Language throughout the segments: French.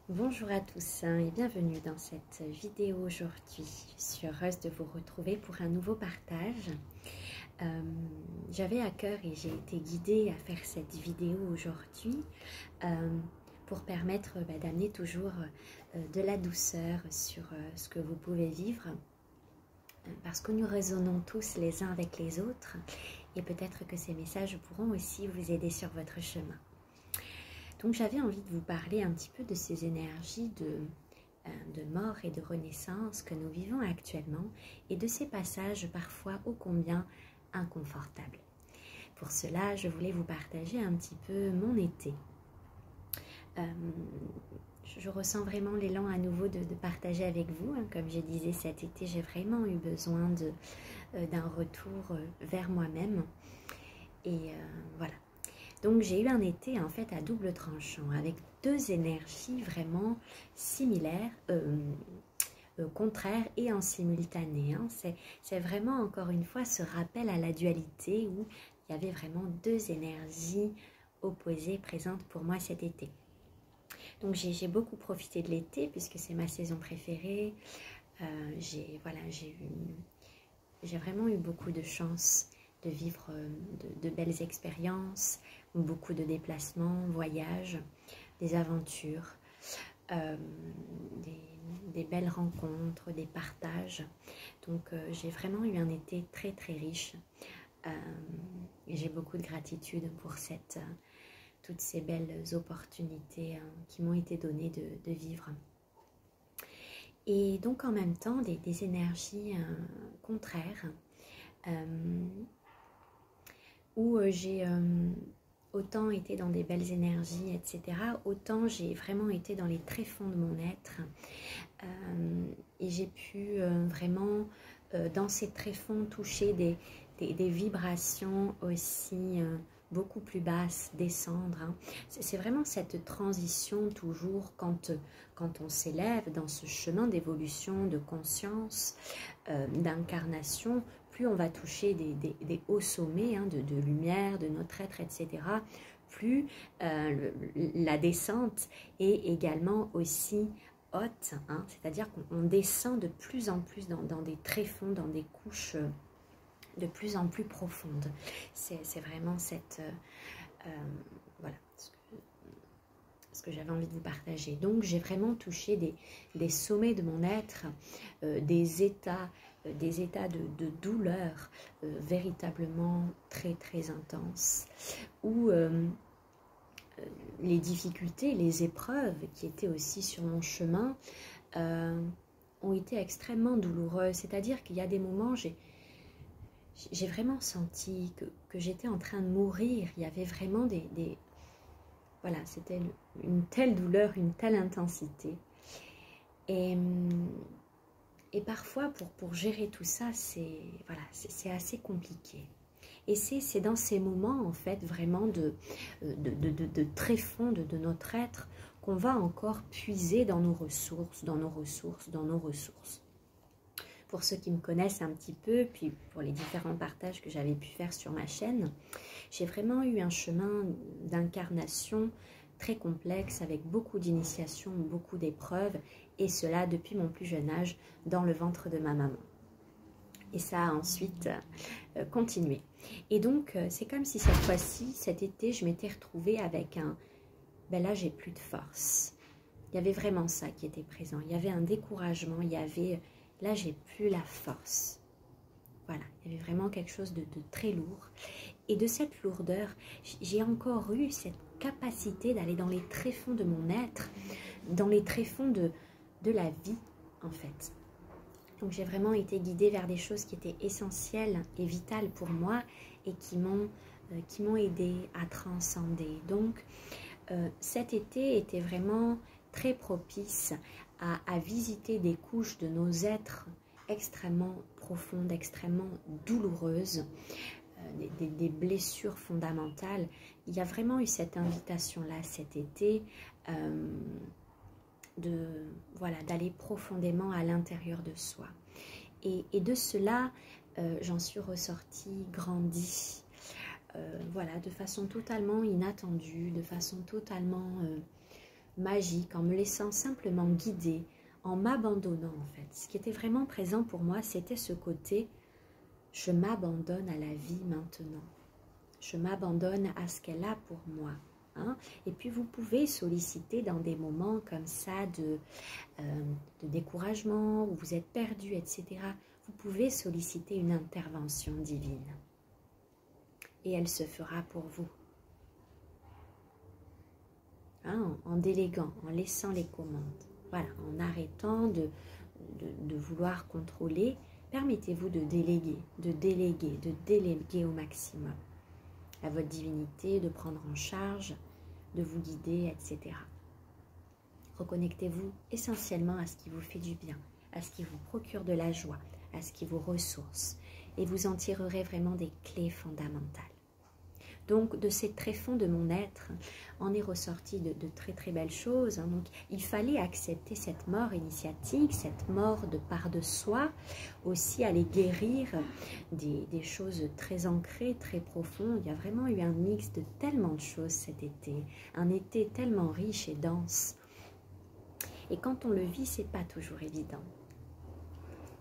Bonjour à tous et bienvenue dans cette vidéo aujourd'hui. Je suis heureuse de vous retrouver pour un nouveau partage. J'avais à cœur et j'ai été guidée à faire cette vidéo aujourd'hui pour permettre d'amener toujours de la douceur sur ce que vous pouvez vivre parce que nous résonnons tous les uns avec les autres et peut-être que ces messages pourront aussi vous aider sur votre chemin. Donc j'avais envie de vous parler un petit peu de ces énergies de mort et de renaissance que nous vivons actuellement et de ces passages parfois ô combien inconfortables. Pour cela, je voulais vous partager un petit peu mon été. Je ressens vraiment l'élan à nouveau de partager avec vous. Comme je disais, cet été, j'ai vraiment eu besoin d'un retour vers moi-même. Et voilà. Donc j'ai eu un été en fait à double tranchant avec deux énergies vraiment similaires, contraires et en simultané. C'est vraiment encore une fois ce rappel à la dualité où il y avait vraiment deux énergies opposées présentes pour moi cet été. Donc j'ai beaucoup profité de l'été puisque c'est ma saison préférée. J'ai vraiment eu beaucoup de chance de vivre de belles expériences, beaucoup de déplacements, voyages, des aventures, des belles rencontres, des partages. Donc j'ai vraiment eu un été très très riche et j'ai beaucoup de gratitude pour toutes ces belles opportunités qui m'ont été données de vivre. Et donc en même temps des énergies contraires où j'ai autant été dans des belles énergies, etc. Autant j'ai vraiment été dans les tréfonds de mon être. Et j'ai pu vraiment, dans ces tréfonds, toucher des vibrations aussi beaucoup plus basses, descendre. C'est vraiment cette transition toujours quand on s'élève dans ce chemin d'évolution, de conscience, d'incarnation, plus on va toucher des hauts sommets de lumière, de notre être, etc., plus la descente est également aussi haute, c'est-à-dire qu'on descend de plus en plus dans des tréfonds, dans des couches de plus en plus profondes. C'est vraiment voilà ce que j'avais envie de vous partager. Donc j'ai vraiment touché des sommets de mon être, des états de douleur véritablement très très intenses, où les difficultés, les épreuves qui étaient aussi sur mon chemin ont été extrêmement douloureuses. C'est-à-dire qu'il y a des moments, j'ai vraiment senti que j'étais en train de mourir. Il y avait vraiment voilà, c'était une telle douleur, une telle intensité. Et parfois, pour gérer tout ça, c'est assez compliqué. Et c'est dans ces moments, en fait, vraiment de tréfonds de notre être qu'on va encore puiser dans nos ressources, dans nos ressources, dans nos ressources. Pour ceux qui me connaissent un petit peu, puis pour les différents partages que j'avais pu faire sur ma chaîne, j'ai vraiment eu un chemin d'incarnation très complexe, avec beaucoup d'initiations, beaucoup d'épreuves, et cela depuis mon plus jeune âge, dans le ventre de ma maman. Et ça a ensuite continué. Et donc, c'est comme si cette fois-ci, cet été, je m'étais retrouvée avec ben là, j'ai plus de force. Il y avait vraiment ça qui était présent. Il y avait un découragement, il y avait... Là, j'ai plus la force. Voilà, il y avait vraiment quelque chose de très lourd. Et de cette lourdeur, j'ai encore eu cette capacité d'aller dans les tréfonds de mon être, dans les tréfonds de la vie, en fait. Donc j'ai vraiment été guidée vers des choses qui étaient essentielles et vitales pour moi et qui m'ont aidée à transcender. Donc cet été était vraiment très propice à visiter des couches de nos êtres extrêmement profondes, extrêmement douloureuses, des blessures fondamentales. Il y a vraiment eu cette invitation-là cet été d'aller profondément à l'intérieur de soi. Et de cela, j'en suis ressortie grandie, voilà, de façon totalement inattendue, de façon totalement magique, en me laissant simplement guider, en m'abandonnant en fait. Ce qui était vraiment présent pour moi, c'était ce côté, je m'abandonne à la vie maintenant. Je m'abandonne à ce qu'elle a pour moi. Hein? Et puis vous pouvez solliciter dans des moments comme ça de découragement, où vous êtes perdu, etc. Vous pouvez solliciter une intervention divine. Et elle se fera pour vous. Hein? En déléguant, en laissant les commandes. Voilà, en arrêtant de vouloir contrôler, permettez-vous de déléguer au maximum à votre divinité, de prendre en charge, de vous guider, etc. Reconnectez-vous essentiellement à ce qui vous fait du bien, à ce qui vous procure de la joie, à ce qui vous ressource, et vous en tirerez vraiment des clés fondamentales. Donc, de ces tréfonds de mon être, en est ressorti de très très belles choses. Hein. Donc, il fallait accepter cette mort initiatique, cette mort de part de soi, aussi aller guérir des choses très ancrées, très profondes. Il y a vraiment eu un mix de tellement de choses cet été, un été tellement riche et dense. Et quand on le vit, c'est pas toujours évident.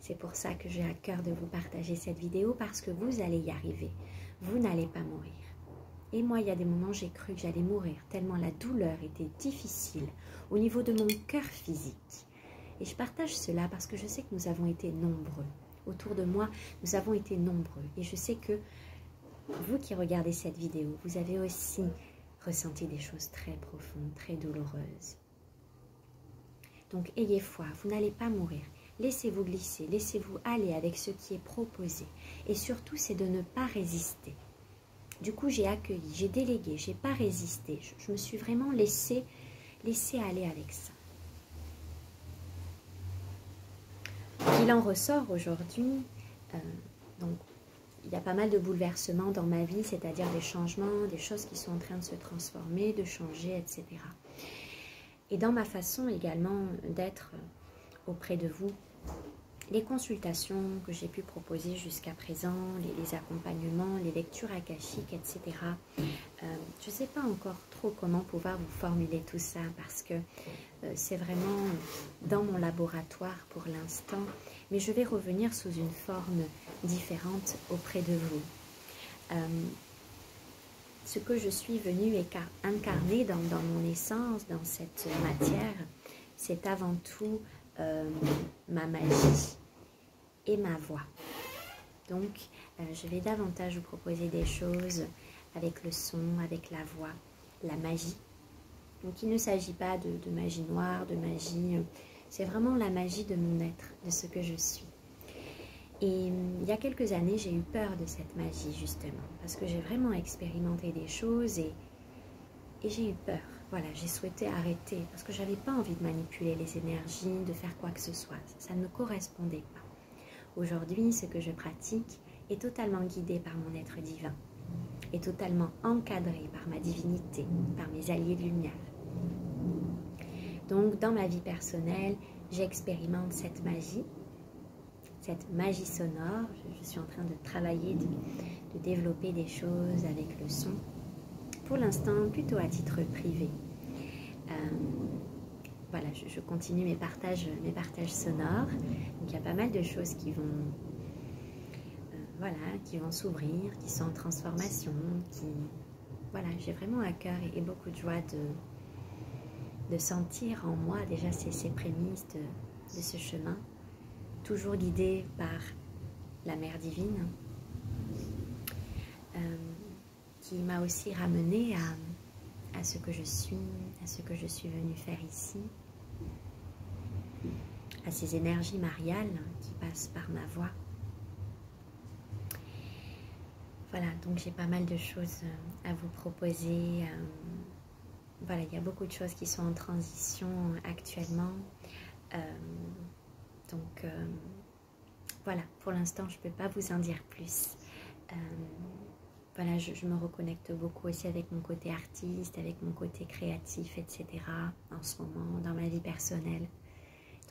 C'est pour ça que j'ai à cœur de vous partager cette vidéo, parce que vous allez y arriver. Vous n'allez pas mourir. Et moi, il y a des moments, j'ai cru que j'allais mourir, tellement la douleur était difficile au niveau de mon cœur physique. Et je partage cela parce que je sais que nous avons été nombreux. Autour de moi, nous avons été nombreux. Et je sais que vous qui regardez cette vidéo, vous avez aussi ressenti des choses très profondes, très douloureuses. Donc, ayez foi, vous n'allez pas mourir. Laissez-vous glisser, laissez-vous aller avec ce qui est proposé. Et surtout, c'est de ne pas résister. Du coup, j'ai accueilli, j'ai délégué, j'ai pas résisté. Je me suis vraiment laissé aller avec ça. Il en ressort aujourd'hui. Donc, il y a pas mal de bouleversements dans ma vie, c'est-à-dire des changements, des choses qui sont en train de se transformer, de changer, etc. Et dans ma façon également d'être auprès de vous, les consultations que j'ai pu proposer jusqu'à présent, les accompagnements, les lectures akashiques, etc. Je ne sais pas encore trop comment pouvoir vous formuler tout ça, parce que c'est vraiment dans mon laboratoire pour l'instant, mais je vais revenir sous une forme différente auprès de vous. Ce que je suis venue incarner dans mon essence, dans cette matière, c'est avant tout ma magie et ma voix. Donc, je vais davantage vous proposer des choses avec le son, avec la voix, la magie. Donc, il ne s'agit pas de magie noire, de magie... c'est vraiment la magie de mon être, de ce que je suis. Et il y a quelques années, j'ai eu peur de cette magie, justement, parce que j'ai vraiment expérimenté des choses et j'ai eu peur. Voilà, j'ai souhaité arrêter, parce que je n'avais pas envie de manipuler les énergies, de faire quoi que ce soit. Ça ne me correspondait pas. Aujourd'hui, ce que je pratique est totalement guidé par mon être divin, est totalement encadré par ma divinité, par mes alliés de lumière. Donc, dans ma vie personnelle, j'expérimente cette magie sonore. Je suis en train de travailler, de développer des choses avec le son. Pour l'instant, plutôt à titre privé. Voilà, je continue mes partages sonores. Donc, il y a pas mal de choses qui vont, qui vont s'ouvrir, qui sont en transformation. Voilà, j'ai vraiment à cœur et beaucoup de joie de sentir en moi déjà ces prémices de ce chemin, toujours guidé par la Mère Divine, qui m'a aussi ramenée à ce que je suis, à ce que je suis venue faire ici, à ces énergies mariales qui passent par ma voix. Voilà, donc j'ai pas mal de choses à vous proposer. Voilà, il y a beaucoup de choses qui sont en transition actuellement. Donc, voilà, pour l'instant, je ne peux pas vous en dire plus. Voilà, je me reconnecte beaucoup aussi avec mon côté artiste, avec mon côté créatif, etc. en ce moment, dans ma vie personnelle.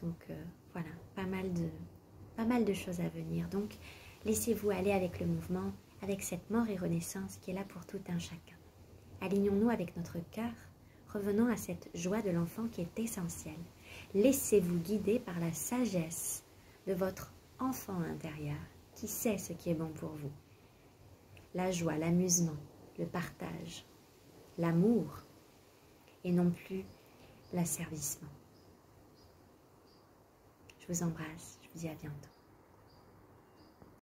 Donc, voilà, pas mal de choses à venir. Donc, laissez-vous aller avec le mouvement, avec cette mort et renaissance qui est là pour tout un chacun. Alignons-nous avec notre cœur Revenons à cette joie de l'enfant qui est essentielle. Laissez-vous guider par la sagesse de votre enfant intérieur qui sait ce qui est bon pour vous. La joie, l'amusement, le partage, l'amour et non plus l'asservissement. Je vous embrasse, je vous dis à bientôt.